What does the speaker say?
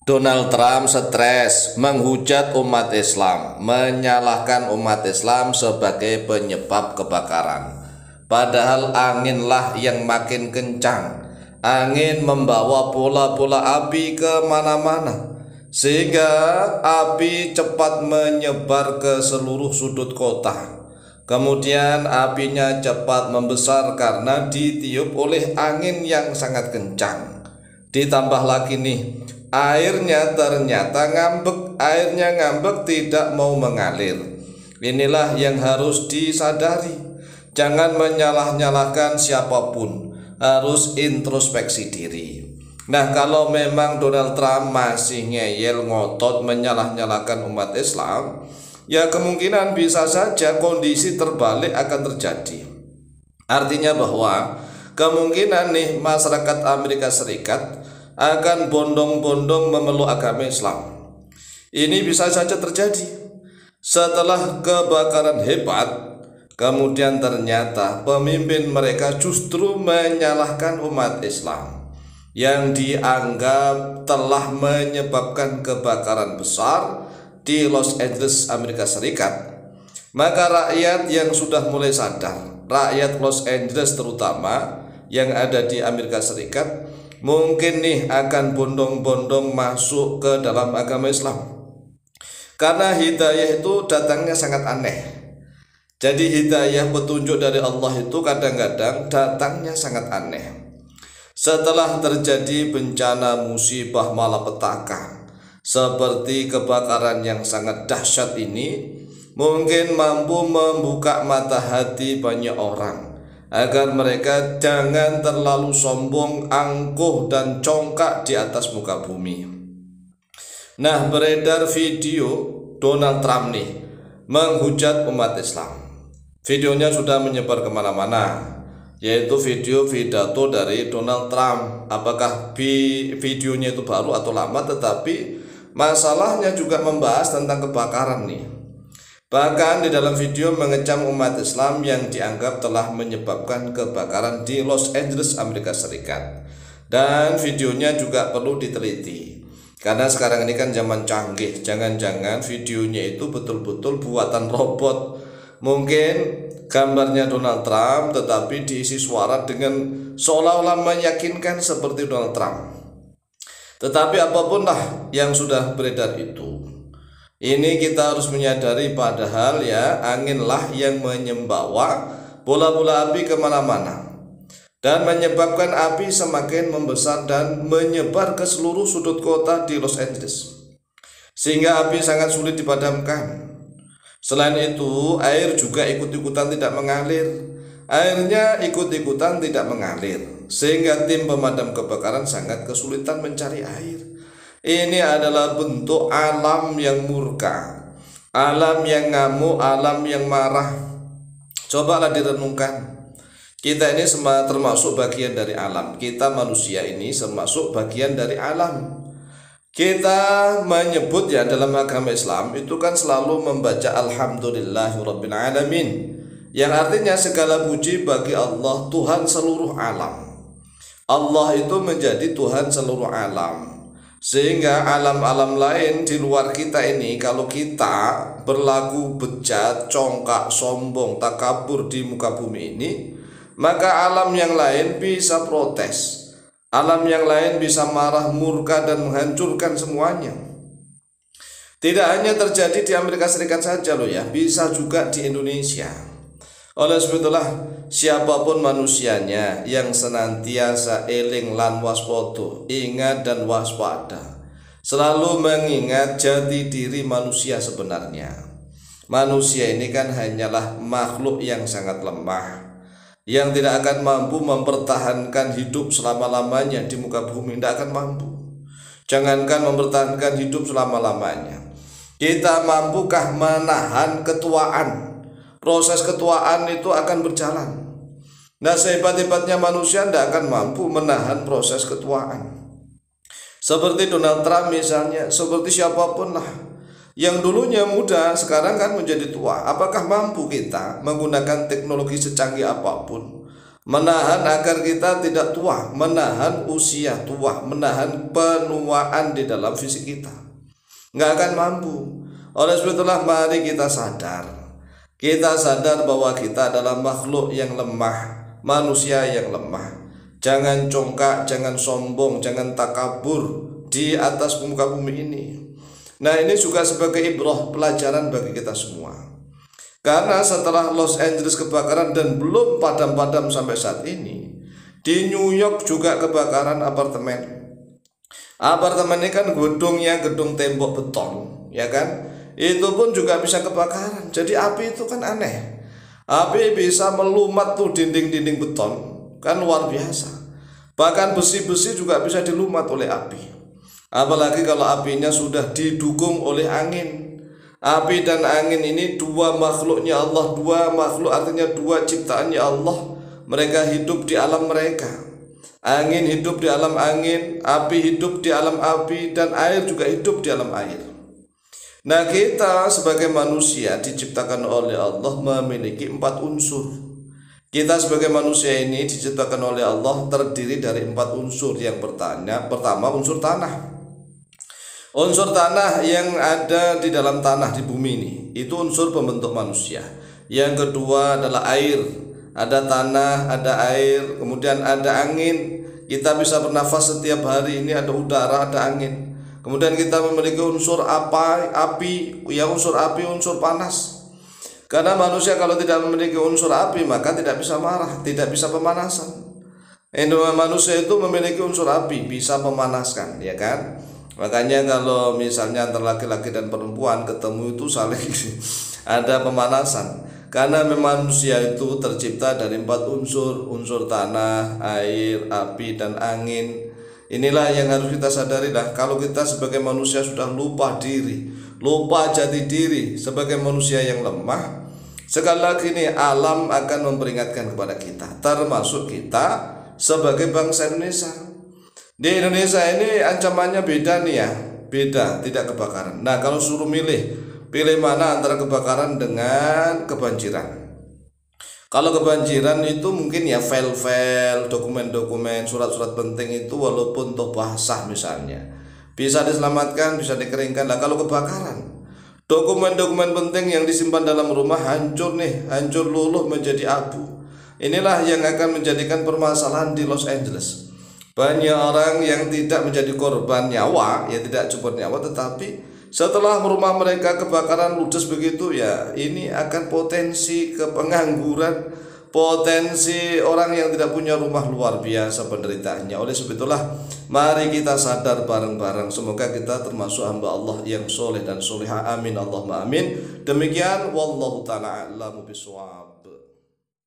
Donald Trump stres menghujat umat Islam, menyalahkan umat Islam sebagai penyebab kebakaran. Padahal anginlah yang makin kencang. Angin membawa bola-bola api kemana-mana, sehingga api cepat menyebar ke seluruh sudut kota. Kemudian apinya cepat membesar karena ditiup oleh angin yang sangat kencang. Ditambah lagi nih, airnya ternyata ngambek, tidak mau mengalir. Inilah yang harus disadari. Jangan menyalah-nyalahkan siapapun, harus introspeksi diri. Nah, kalau memang Donald Trump masih ngeyel ngotot menyalah-nyalahkan umat Islam, ya kemungkinan bisa saja kondisi terbalik akan terjadi. Artinya bahwa kemungkinan nih masyarakat Amerika Serikat akan bondong-bondong memeluk agama Islam. Ini bisa saja terjadi setelah kebakaran hebat, kemudian ternyata pemimpin mereka justru menyalahkan umat Islam yang dianggap telah menyebabkan kebakaran besar di Los Angeles, Amerika Serikat. Maka rakyat yang sudah mulai sadar, rakyat Los Angeles terutama yang ada di Amerika Serikat, mungkin nih akan bondong-bondong masuk ke dalam agama Islam. Karena hidayah itu datangnya sangat aneh. Jadi hidayah petunjuk dari Allah itu kadang-kadang datangnya sangat aneh. Setelah terjadi bencana musibah malapetaka seperti kebakaran yang sangat dahsyat ini, mungkin mampu membuka mata hati banyak orang agar mereka jangan terlalu sombong, angkuh, dan congkak di atas muka bumi. Nah, beredar video Donald Trump nih menghujat umat Islam. Videonya sudah menyebar kemana-mana, yaitu video pidato dari Donald Trump. Apakah videonya itu baru atau lama, tetapi masalahnya juga membahas tentang kebakaran nih. Bahkan di dalam video mengecam umat Islam yang dianggap telah menyebabkan kebakaran di Los Angeles, Amerika Serikat. Dan videonya juga perlu diteliti, karena sekarang ini kan zaman canggih. Jangan-jangan videonya itu betul-betul buatan robot. Mungkin gambarnya Donald Trump tetapi diisi suara dengan seolah-olah meyakinkan seperti Donald Trump. Tetapi apapun lah yang sudah beredar itu, ini kita harus menyadari padahal ya anginlah yang menyembawa bola-bola api kemana-mana dan menyebabkan api semakin membesar dan menyebar ke seluruh sudut kota di Los Angeles, sehingga api sangat sulit dipadamkan. Selain itu, air juga ikut-ikutan tidak mengalir. Airnya ikut-ikutan tidak mengalir, sehingga tim pemadam kebakaran sangat kesulitan mencari air. Ini adalah bentuk alam yang murka, alam yang ngamuk, alam yang marah. Cobalah direnungkan. Kita ini semua termasuk bagian dari alam. Kita manusia ini termasuk bagian dari alam. Kita menyebut ya dalam agama Islam itu kan selalu membaca Alhamdulillahirabbil alamin, yang artinya segala puji bagi Allah, Tuhan seluruh alam. Allah itu menjadi Tuhan seluruh alam, sehingga alam-alam lain di luar kita ini, kalau kita berlaku bejat, congkak, sombong, takabur di muka bumi ini, maka alam yang lain bisa protes. Alam yang lain bisa marah, murka, dan menghancurkan semuanya. Tidak hanya terjadi di Amerika Serikat saja loh ya, bisa juga di Indonesia. Oleh sebab itulah siapapun manusianya yang senantiasa eling lan waspada, ingat dan waspada, selalu mengingat jati diri manusia sebenarnya. Manusia ini kan hanyalah makhluk yang sangat lemah, yang tidak akan mampu mempertahankan hidup selama-lamanya di muka bumi. Tidak akan mampu. Jangankan mempertahankan hidup selama-lamanya, kita mampukah menahan ketuaan? Proses ketuaan itu akan berjalan. Nah, sehebat-hebatnya manusia tidak akan mampu menahan proses ketuaan. Seperti Donald Trump misalnya, seperti siapapun lah yang dulunya muda sekarang kan menjadi tua. Apakah mampu kita menggunakan teknologi secanggih apapun, menahan agar kita tidak tua, menahan usia tua, menahan penuaan di dalam fisik kita. Nggak akan mampu. Oleh sebab itulah mari kita sadar. Kita sadar bahwa kita adalah makhluk yang lemah, manusia yang lemah. Jangan congkak, jangan sombong, jangan takabur di atas muka bumi ini. Nah, ini juga sebagai ibrah, pelajaran bagi kita semua. Karena setelah Los Angeles kebakaran dan belum padam-padam sampai saat ini, di New York juga kebakaran apartemen. Apartemen ini kan gedungnya gedung tembok beton, ya kan? Itu pun juga bisa kebakaran. Jadi api itu kan aneh. Api bisa melumat tuh dinding-dinding beton, kan luar biasa. Bahkan besi-besi juga bisa dilumat oleh api. Apalagi kalau apinya sudah didukung oleh angin. Api dan angin ini dua makhluknya Allah, dua makhluk artinya dua ciptaannya Allah. Mereka hidup di alam mereka. Angin hidup di alam angin, api hidup di alam api, dan air juga hidup di alam air. Nah, kita sebagai manusia diciptakan oleh Allah memiliki 4 unsur. Kita sebagai manusia ini diciptakan oleh Allah terdiri dari 4 unsur. Yang pertama unsur tanah. Unsur tanah yang ada di dalam tanah di bumi ini, itu unsur pembentuk manusia. Yang kedua adalah air. Ada tanah, ada air, kemudian ada angin. Kita bisa bernafas setiap hari, ini ada udara, ada angin. Kemudian kita memiliki unsur api, ya unsur api, unsur panas. Karena manusia kalau tidak memiliki unsur api maka tidak bisa marah, tidak bisa pemanasan. Manusia itu memiliki unsur api, bisa memanaskan, ya kan? Makanya kalau misalnya antara laki-laki dan perempuan ketemu itu saling ada pemanasan. Karena memang manusia itu tercipta dari 4 unsur, unsur tanah, air, api, dan angin. Inilah yang harus kita sadari lah. Kalau kita sebagai manusia sudah lupa diri, lupa jati diri sebagai manusia yang lemah, sekali lagi nih alam akan memperingatkan kepada kita, termasuk kita sebagai bangsa Indonesia. Di Indonesia ini ancamannya beda nih ya, beda, tidak kebakaran. Nah, kalau suruh pilih mana antara kebakaran dengan kebanjiran. Kalau kebanjiran itu mungkin ya file-file, dokumen-dokumen, surat-surat penting itu walaupun toh basah misalnya bisa diselamatkan, bisa dikeringkan. Nah, kalau kebakaran, dokumen-dokumen penting yang disimpan dalam rumah hancur nih, hancur luluh menjadi abu. Inilah yang akan menjadikan permasalahan di Los Angeles. Banyak orang yang tidak menjadi korban nyawa, ya tidak cuma nyawa, tetapi setelah rumah mereka kebakaran ludes begitu, ya ini akan potensi kepengangguran, potensi orang yang tidak punya rumah luar biasa penderitaannya. Oleh sebab itulah mari kita sadar bareng-bareng. Semoga kita termasuk hamba Allah yang soleh dan soleha. Amin Allahumma amin. Demikian wallahu ta'ala a'lamu bishawab.